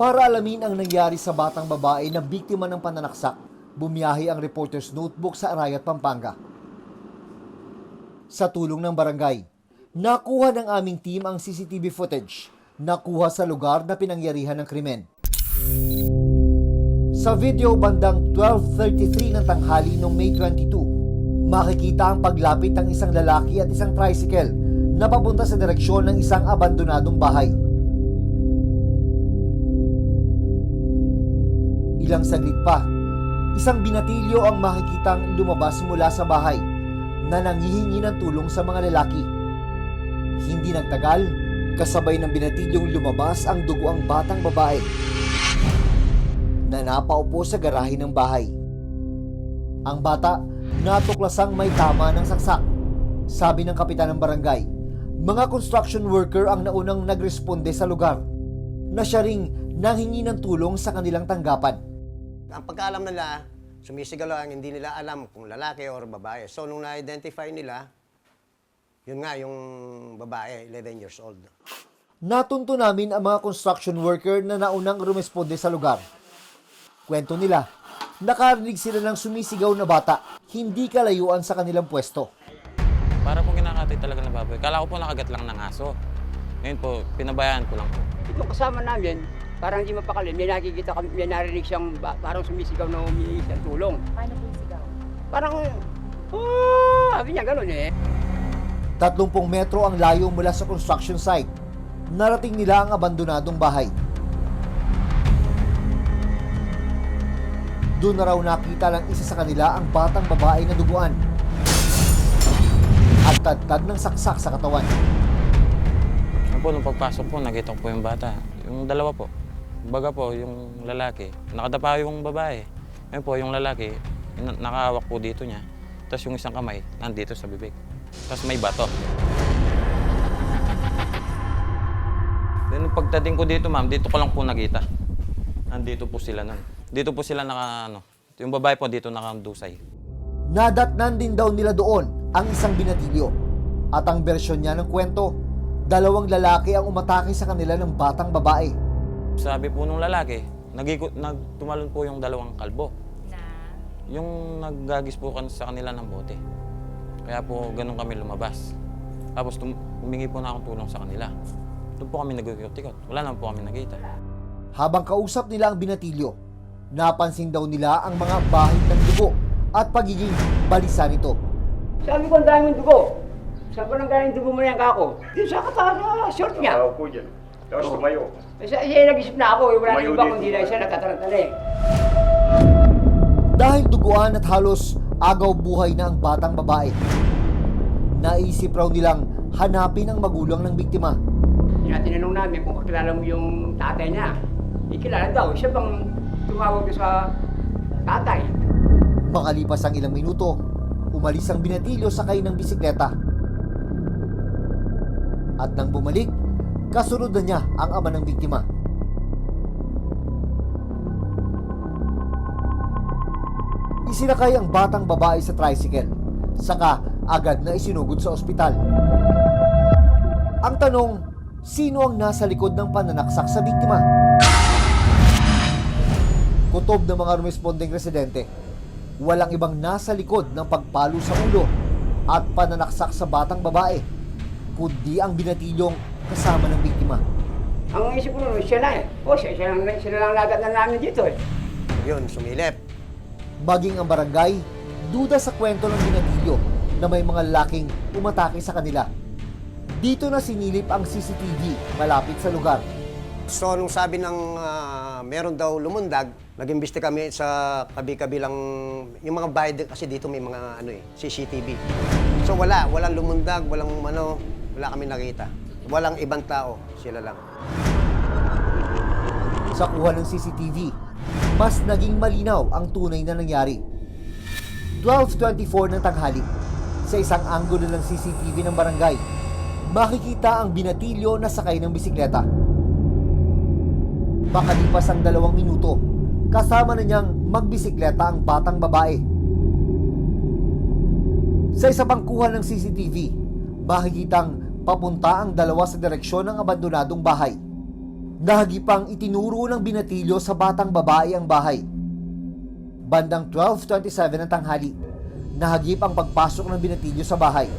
Para alamin ang nangyari sa batang babae na biktima ng pananaksak, bumiyahe ang Reporter's Notebook sa Arayat, Pampanga. Sa tulong ng barangay, nakuha ng aming team ang CCTV footage nakuha sa lugar na pinangyarihan ng krimen. Sa video bandang 12:33 ng tanghali noong May 22, makikita ang paglapit ng isang lalaki at isang tricycle na papunta sa direksyon ng isang abandonadong bahay. Ilang saglit pa, isang binatilyo ang makikitang lumabas mula sa bahay na nanghihingi ng tulong sa mga lalaki. Hindi nagtagal, kasabay ng binatilyong lumabas ang duguang batang babae na napaupo sa garahe ng bahay. Ang bata natuklasang may tama ng saksak. Sabi ng kapitan ng barangay, mga construction worker ang naunang nagresponde sa lugar na siya ring nanghingi ng tulong sa kanilang tanggapan. Ang pagkaalam nila, sumisigaw lang, hindi nila alam kung lalaki o babae. So, nung na-identify nila, yun nga, yung babae, 11 years old. Natunto namin ang mga construction worker na naunang rumesponde sa lugar. Kwento nila, nakarinig sila ng sumisigaw na bata, hindi kalayuan sa kanilang pwesto. Para po kinakatay talaga ng baboy. Kala ko po nakagat lang ng aso. Ngayon po, pinabayaan ko lang po. Itong kasama namin, parang hindi mapakali. May nakikita kami, may narinig siyang parang sumisigaw na humihingi ng tulong. Paano po yung sigaw? Parang, sabi niya gano'n eh. 30 metro ang layo mula sa construction site. Narating nila ang abandonadong bahay. Doon na raw nakita ng isa sa kanila ang batang babae na duguan at tadtad ng saksak sa katawan. Ano po, nung pagpasok po, nakita ko po yung bata. Yung dalawa po. Baga po, yung lalaki, nakadapa yung babae. Ngayon po, yung lalaki, nakahawak po dito niya. Tapos yung isang kamay, nandito sa bibig. Tapos may bato. Then, nung pagdating ko dito, ma'am, dito ko lang po nakita. Nandito po sila nun. Dito po sila yung babae po dito nakandusay. Nadatnan din daw nila doon ang isang binatilyo. At ang bersyon niya ng kwento, 2 lalaki ang umatake sa kanila ng batang babae. Sabi po nung lalaki, tumalon po yung 2 kalbo. Na? Yung naggagis po sa kanila ng bote. Kaya po ganun kami lumabas. Tapos humingi po na akong tulong sa kanila. Doon po kami nag-ikot-ikot. Wala naman po kami nakita. Habang kausap nila ang binatilyo, napansin daw nila ang mga bahid ng dugo at pagiging balisa nito. Sabi ko, ang daming dugo. Saan ko nang galing dugo mo yan, kako? Dito sa katawan, short niya. Tawag po dyan. Tapos tumayo. Siya nag-isip na ako, wala Tumayo nang iba dito. kundi lang siya nagkatarantala eh. Dahil duguan at halos agaw buhay na ang batang babae, naisip raw nilang hanapin ang magulang ng biktima. Tinanong namin kung kakilala mo yung tatay niya. Ikilala daw, siya bang tumawag doon sa tatay? Makalipas ang ilang minuto, umalis ang binatilyo sakay ng bisikleta. At nang bumalik, kasunod na niya ang ama ng biktima. Isinakay ang batang babae sa tricycle, saka agad na isinugod sa ospital. Ang tanong, sino ang nasa likod ng pananaksak sa biktima? Kutob ng mga rumesponding residente, walang ibang nasa likod ng pagpalo sa ulo at pananaksak sa batang babae, kundi ang binatilyong kasama ng biktima. Ang isip ko nun, siya na eh. Siya lang lagat na namin dito eh. Yun, sumilip. Maging ang barangay, duda sa kwento ng binatilyo na may mga lalaking umatake sa kanila. Dito na sinilip ang CCTV malapit sa lugar. So, nung sabi ng meron daw lumundag, nag-imbesti kami sa kabi-kabilang, yung mga bahay kasi dito may mga CCTV. So walang lumundag, wala kami nakita. Walang ibang tao, sila lang. Sa kuha ng CCTV, mas naging malinaw ang tunay na nangyari. 12:24 ng tanghali, sa isang anggulo ng CCTV ng barangay, makikita ang binatilyo na sakay ng bisikleta. Makalipas ang 2 minuto, kasama na niyang magbisikleta ang batang babae. Sa isa pang kuha ng CCTV, makikitang papunta ang 2 sa direksyon ng abandonadong bahay. Nahagipang itinuro ng binatilyo sa batang babae ang bahay. Bandang 12:27 ng tanghali, nahagip ang pagpasok ng binatilyo sa bahay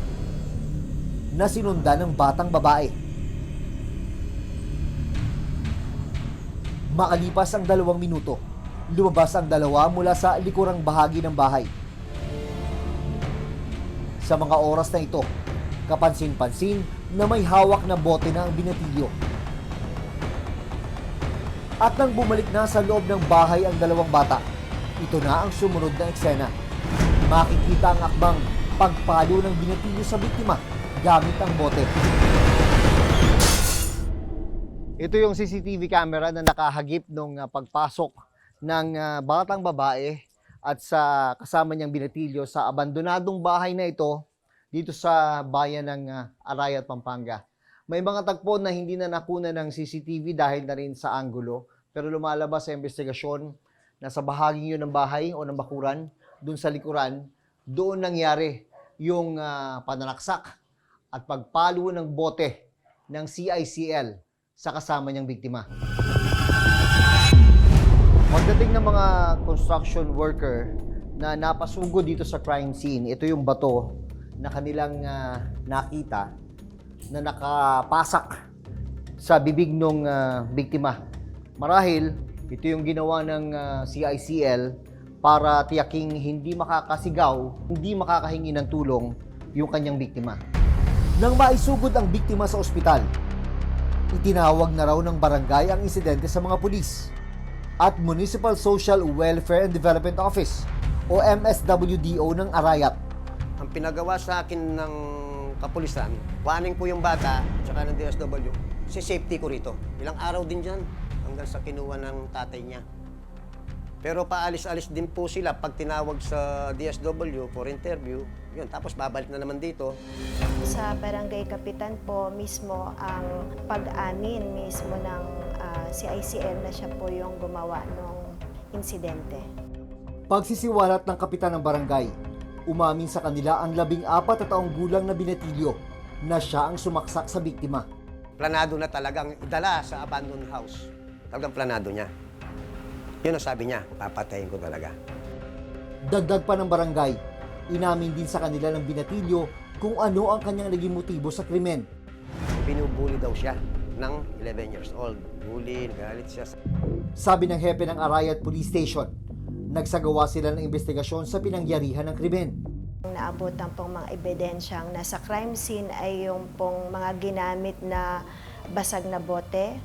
na sinundan ng batang babae. Makalipas ang 2 minuto, lumabas ang dalawa mula sa likurang bahagi ng bahay. Sa mga oras na ito, kapansin-pansin na may hawak na bote na ang binatilyo. At nang bumalik na sa loob ng bahay ang dalawang bata, ito na ang sumunod na eksena. Makikita ang akbang pagpalo ng binatilyo sa biktima gamit ang bote. Ito yung CCTV camera na nakahagip nung pagpasok ng batang babae at sa kasama niyang binatilyo sa abandonadong bahay na ito dito sa bayan ng Arayat, Pampanga. May mga tagpo na hindi na nakuna ng CCTV dahil na rin sa anggulo, pero lumalabas sa investigasyon na sa bahaging yun ng bahay o ng bakuran, dun sa likuran, doon nangyari yung pananaksak at pagpalo ng bote ng CICL sa kasama niyang biktima. Pagdating ng mga construction worker na napasugod dito sa crime scene, ito yung bato na kanilang nakita na nakapasak sa bibig ng biktima. Marahil, ito yung ginawa ng CICL para tiyaking hindi makakasigaw, hindi makakahingi ng tulong yung kanyang biktima. Nang maisugod ang biktima sa ospital, itinawag na raw ng barangay ang insidente sa mga pulis at Municipal Social Welfare and Development Office o MSWDO ng Arayat. Ang pinagawa sa akin ng kapulisan, warning po yung bata at saka ng DSW, si safety ko rito. Ilang araw din dyan hanggang sa kinuha ng tatay niya. Pero paalis-alis din po sila pag tinawag sa DSW for interview. Yun, tapos babalik na naman dito. Sa barangay kapitan po mismo ang pag-amin mismo ng CICL na siya po yung gumawa ng insidente. Pagsisiwalat ng kapitan ng barangay, umamin sa kanila ang 14 na taong gulang na binatilyo na siya ang sumaksak sa biktima. Planado na talagang idala sa abandoned house. Talagang planado niya. Yun ang sabi niya, papatayin ko talaga. Dagdag pa ng barangay, inamin din sa kanila ng binatilyo kung ano ang kanyang naging motibo sa krimen. Binubuli daw siya ng 11 years old. Bully, nagalit siya. Sabi ng hepe ng Arayat Police Station, nagsagawa sila ng investigasyon sa pinangyarihan ng krimen. Naabutan pong mga ebidensyang nasa crime scene ay yung pong mga ginamit na basag na bote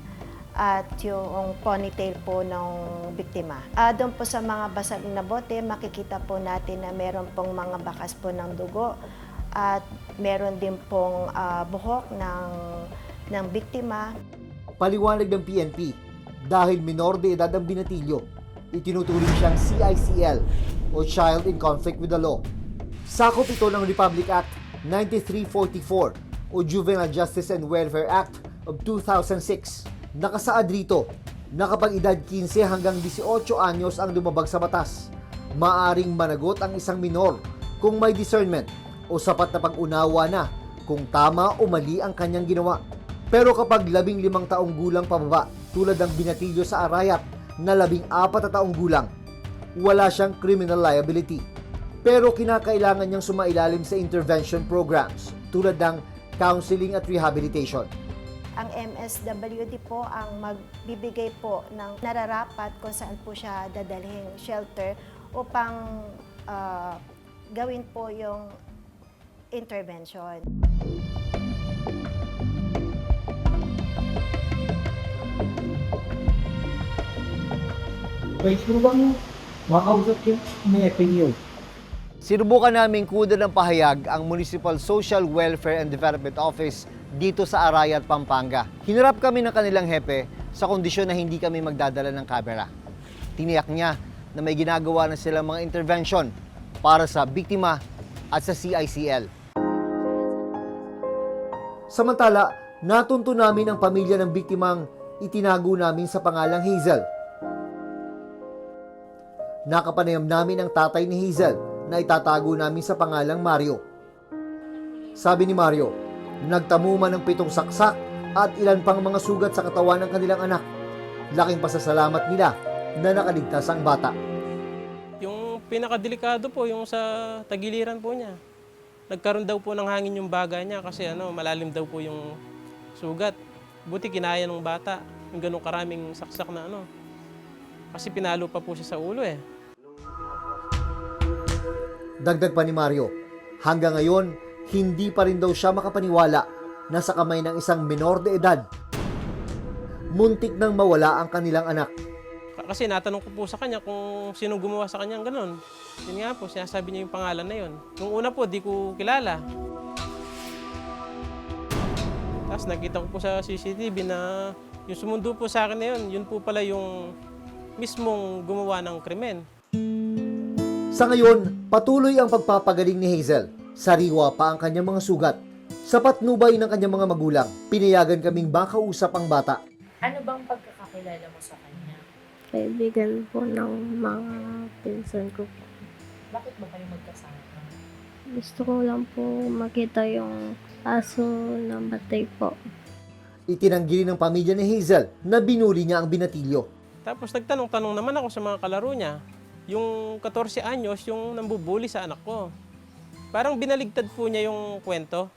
at yung ponytail po ng biktima. Doon po sa mga basag na bote, makikita po natin na meron pong mga bakas po ng dugo at meron din pong buhok ng biktima. Paliwanag ng PNP, dahil minor de edad ang binatilyo, itinuturing siyang CICL o Child in Conflict with the Law. Sakop ito ng Republic Act 9344 o Juvenile Justice and Welfare Act of 2006. Nakasaad rito na kapag edad 15 hanggang 18 anyos ang lumabag sa batas, maaring managot ang isang minor kung may discernment o sapat na pag-unawa na kung tama o mali ang kanyang ginawa. Pero kapag 15 taong gulang pababa, tulad ng binatilyo sa Arayat na 14 na taong gulang, wala siyang criminal liability. Pero kinakailangan niyang sumailalim sa intervention programs tulad ng counseling at rehabilitation. Ang MSWD po ang magbibigay po ng nararapat kung saan po siya dadalhin shelter upang gawin po yung intervention. Pwede mo bang makausap yung may opinion? Sinubukan namin kunan ng pahayag ang Municipal Social Welfare and Development Office dito sa Arayat, Pampanga. Hinarap kami ng kanilang hepe sa kondisyon na hindi kami magdadala ng kamera. Tiniyak niya na may ginagawa na silang mga intervention para sa biktima at sa CICL. Samantala, natunto namin ang pamilya ng biktimang itinago namin sa pangalang Hazel. Nakapanayam namin ang tatay ni Hazel na itatago namin sa pangalang Mario. Sabi ni Mario, nagtamo man ng 7 saksak at ilan pang mga sugat sa katawan ng kanilang anak. Laking pasasalamat nila na nakaligtas ang bata. Yung pinakadelikado po, yung sa tagiliran po niya. Nagkaroon daw po ng hangin yung baga niya kasi malalim daw po yung sugat. Buti kinaya ng bata, yung ganong karaming saksak na Kasi pinalo pa po siya sa ulo eh. Dagdag pa ni Mario, hanggang ngayon, hindi pa rin daw siya makapaniwala na sa kamay ng isang menor de edad, muntik nang mawala ang kanilang anak. Kasi natanong ko po sa kanya kung sino gumawa sa kanya ganon. Yun nga po, sinasabi niya yung pangalan na yun. Nung una po, di ko kilala. Tapos nakita ko po sa CCTV na yung sumundo po sa akin na yun po pala yung mismong gumawa ng krimen. Sa ngayon, patuloy ang pagpapagaling ni Hazel. Sariwa pa ang kanyang mga sugat. Sa patnubay ng kanyang mga magulang, pinayagan kaming makausap ang bata. Ano bang pagkakakilala mo sa kanya? Kaibigan po ng mga pinsan ko po. Bakit ba kayo magkasama? Gusto ko lang po makita yung aso na batay po. Itinanggi rin ng pamilya ni Hazel na binuli niya ang binatilyo. Tapos nagtanong-tanong naman ako sa mga kalaro niya. Yung 14 anyos, yung nambubuli sa anak ko. Parang binaligtad po niya yung kwento.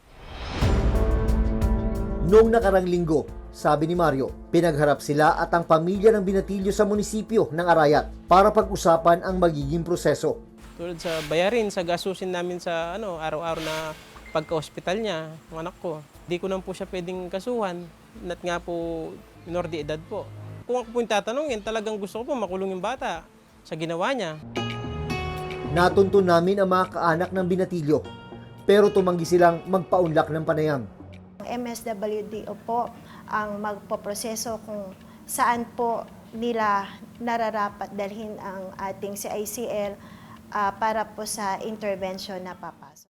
Noong nakarang linggo, sabi ni Mario, pinagharap sila at ang pamilya ng binatilyo sa munisipyo ng Arayat para pag-usapan ang magiging proseso. Tulad sa bayarin, sa gasusin namin sa araw-araw na pagka-hospital niya, ng anak ko. Di ko naman po siya pwedeng kasuhan, at nga po minor de edad po. Kung ako po yung tatanungin, talagang gusto ko po makulong yung bata sa ginawa niya. Natuntun namin ang mga kaanak ng binatilyo, pero tumanggi silang magpaunlak ng panayam. Ang MSWDO po ang magpoproseso kung saan po nila nararapat dalhin ang ating CICL para po sa intervention na papasok.